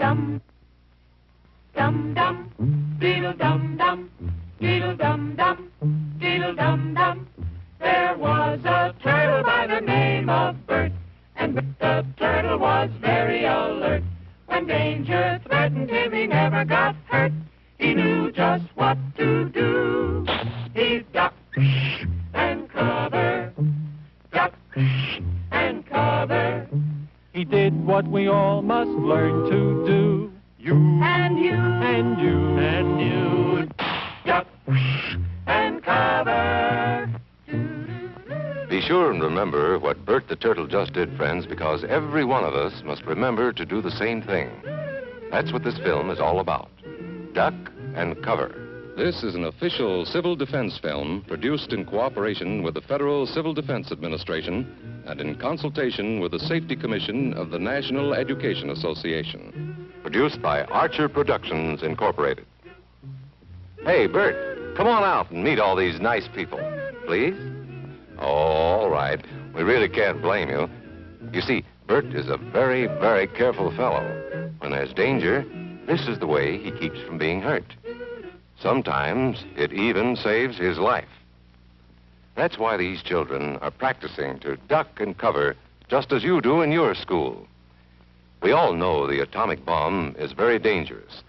dum, dum dum, diddle dum dum, diddle dum dum, diddle dum dum. There was a turtle by the name of Bert, and the turtle was very alert. When danger threatened him, he never got hurt. He knew just what to do. He'd duck and cover, duck and cover. He did what we all must learn to do. You and you and you and you, duck and cover. Be sure and remember what Bert the Turtle just did, friends, because every one of us must remember to do the same thing. That's what this film is all about. Duck and cover. This is an official civil defense film produced in cooperation with the Federal Civil Defense Administration and in consultation with the Safety Commission of the National Education Association. Produced by Archer Productions, Incorporated. Hey, Bert, come on out and meet all these nice people, please. Oh, all right. We really can't blame you. You see, Bert is a very, very careful fellow. When there's danger, this is the way he keeps from being hurt. Sometimes it even saves his life. That's why these children are practicing to duck and cover just as you do in your school. We all know the atomic bomb is very dangerous.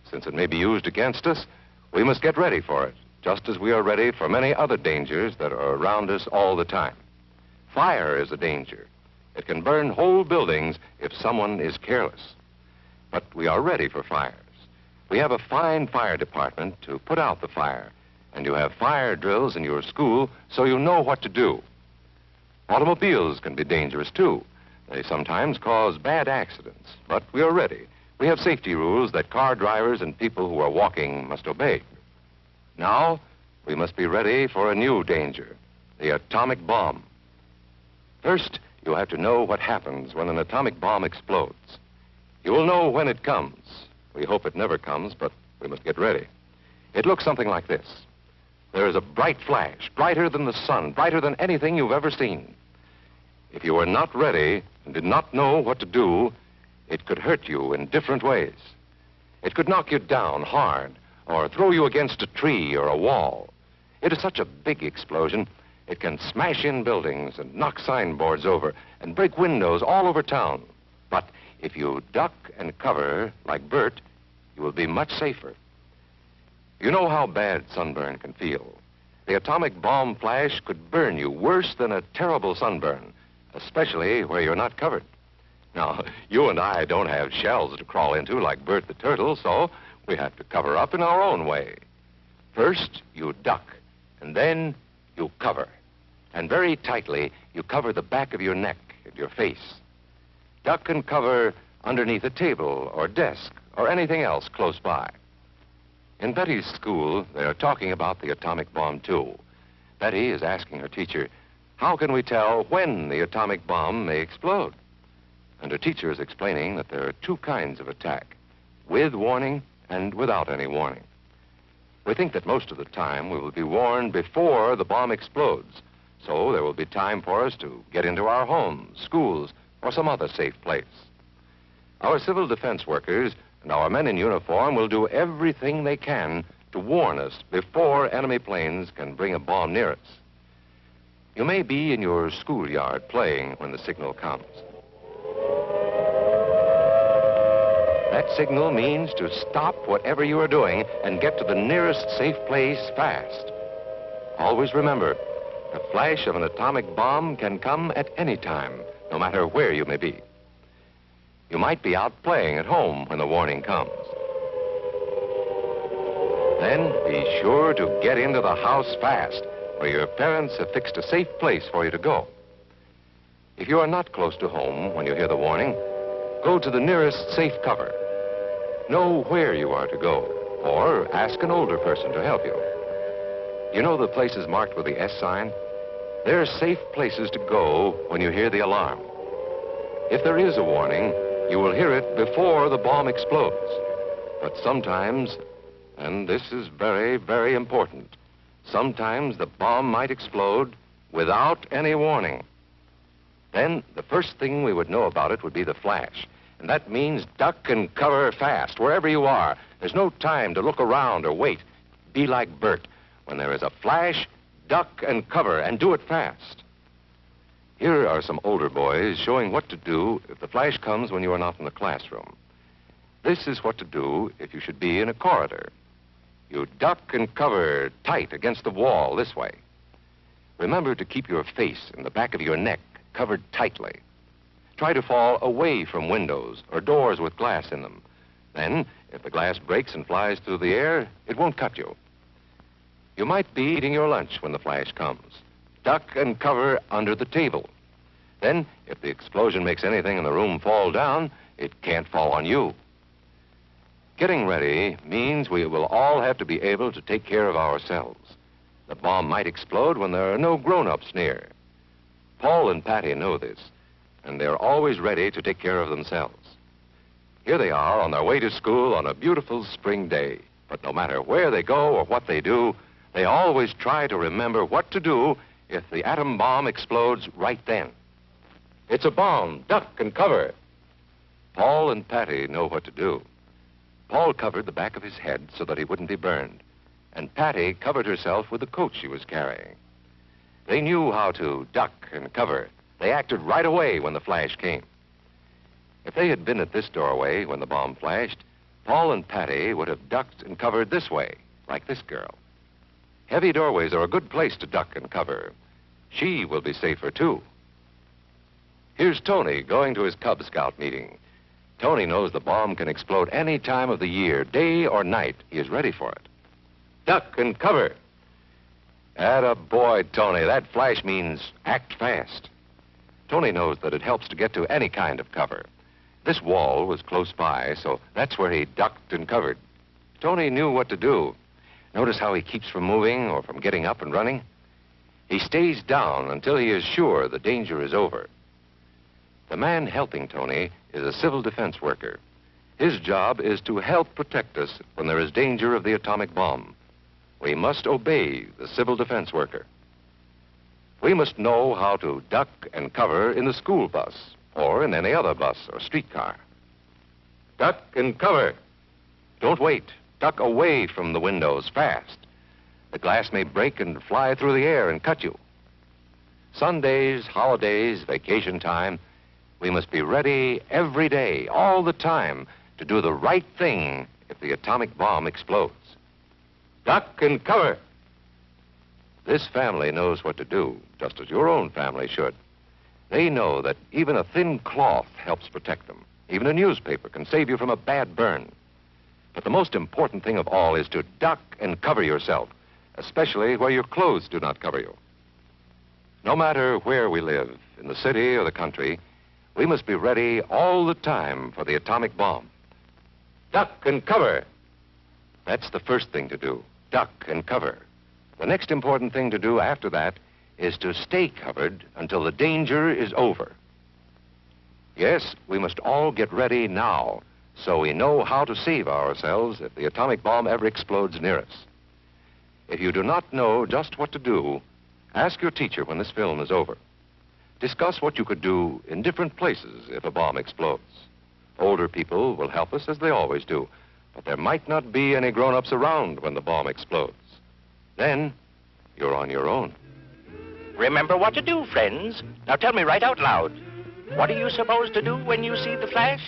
Since it may be used against us, we must get ready for it, just as we are ready for many other dangers that are around us all the time. Fire is a danger. It can burn whole buildings if someone is careless. But we are ready for fires. We have a fine fire department to put out the fire, and you have fire drills in your school so you know what to do. Automobiles can be dangerous, too. They sometimes cause bad accidents, but we are ready. We have safety rules that car drivers and people who are walking must obey. Now, we must be ready for a new danger, the atomic bomb. First, you have to know what happens when an atomic bomb explodes. You will know when it comes. We hope it never comes, but we must get ready. It looks something like this. There is a bright flash, brighter than the sun, brighter than anything you've ever seen. If you were not ready and did not know what to do, it could hurt you in different ways. It could knock you down hard or throw you against a tree or a wall. It is such a big explosion, it can smash in buildings and knock signboards over and break windows all over town. But if you duck and cover like Bert, you will be much safer. You know how bad sunburn can feel. The atomic bomb flash could burn you worse than a terrible sunburn, especially where you're not covered. Now, you and I don't have shells to crawl into like Bert the Turtle, so we have to cover up in our own way. First, you duck, and then you cover. And very tightly, you cover the back of your neck and your face. Duck and cover underneath a table or desk or anything else close by. In Betty's school, they are talking about the atomic bomb, too. Betty is asking her teacher, how can we tell when the atomic bomb may explode? And her teacher is explaining that there are two kinds of attack, with warning and without any warning. We think that most of the time we will be warned before the bomb explodes, so there will be time for us to get into our homes, schools, or some other safe place. Our civil defense workers and our men in uniform will do everything they can to warn us before enemy planes can bring a bomb near us. You may be in your schoolyard playing when the signal comes. That signal means to stop whatever you are doing and get to the nearest safe place fast. Always remember, the flash of an atomic bomb can come at any time, no matter where you may be. You might be out playing at home when the warning comes. Then be sure to get into the house fast, where your parents have fixed a safe place for you to go. If you are not close to home when you hear the warning, go to the nearest safe cover. Know where you are to go, or ask an older person to help you. You know the places marked with the S sign? They're safe places to go when you hear the alarm. If there is a warning, you will hear it before the bomb explodes. But sometimes, and this is very, very important, sometimes the bomb might explode without any warning. Then the first thing we would know about it would be the flash. And that means duck and cover fast, wherever you are. There's no time to look around or wait. Be like Bert. When there is a flash, duck and cover, and do it fast. Here are some older boys showing what to do if the flash comes when you are not in the classroom. This is what to do if you should be in a corridor. You duck and cover tight against the wall this way. Remember to keep your face and the back of your neck covered tightly. Try to fall away from windows or doors with glass in them. Then, if the glass breaks and flies through the air, it won't cut you. You might be eating your lunch when the flash comes. Duck and cover under the table. Then, if the explosion makes anything in the room fall down, it can't fall on you. Getting ready means we will all have to be able to take care of ourselves. The bomb might explode when there are no grown-ups near. Paul and Patty know this, and they're always ready to take care of themselves. Here they are on their way to school on a beautiful spring day. But no matter where they go or what they do, they always try to remember what to do if the atom bomb explodes right then. It's a bomb. Duck and cover. Paul and Patty know what to do. Paul covered the back of his head so that he wouldn't be burned, and Patty covered herself with the coat she was carrying. They knew how to duck and cover. They acted right away when the flash came. If they had been at this doorway when the bomb flashed, Paul and Patty would have ducked and covered this way, like this girl. Heavy doorways are a good place to duck and cover. She will be safer, too. Here's Tony going to his Cub Scout meeting. Tony knows the bomb can explode any time of the year, day or night. He is ready for it. Duck and cover. Atta boy, Tony. That flash means act fast. Tony knows that it helps to get to any kind of cover. This wall was close by, so that's where he ducked and covered. Tony knew what to do. Notice how he keeps from moving or from getting up and running? He stays down until he is sure the danger is over. The man helping Tony is a civil defense worker. His job is to help protect us when there is danger of the atomic bomb. We must obey the civil defense worker. We must know how to duck and cover in the school bus or in any other bus or streetcar. Duck and cover. Don't wait. Duck away from the windows fast. The glass may break and fly through the air and cut you. Sundays, holidays, vacation time, we must be ready every day, all the time, to do the right thing if the atomic bomb explodes. Duck and cover. This family knows what to do, just as your own family should. They know that even a thin cloth helps protect them. Even a newspaper can save you from a bad burn. But the most important thing of all is to duck and cover yourself, especially where your clothes do not cover you. No matter where we live, in the city or the country, we must be ready all the time for the atomic bomb. Duck and cover. That's the first thing to do, duck and cover. The next important thing to do after that is to stay covered until the danger is over. Yes, we must all get ready now so we know how to save ourselves if the atomic bomb ever explodes near us. If you do not know just what to do, ask your teacher when this film is over. Discuss what you could do in different places if a bomb explodes. Older people will help us as they always do, but there might not be any grown-ups around when the bomb explodes. Then, you're on your own. Remember what to do, friends. Now tell me right out loud. What are you supposed to do when you see the flash?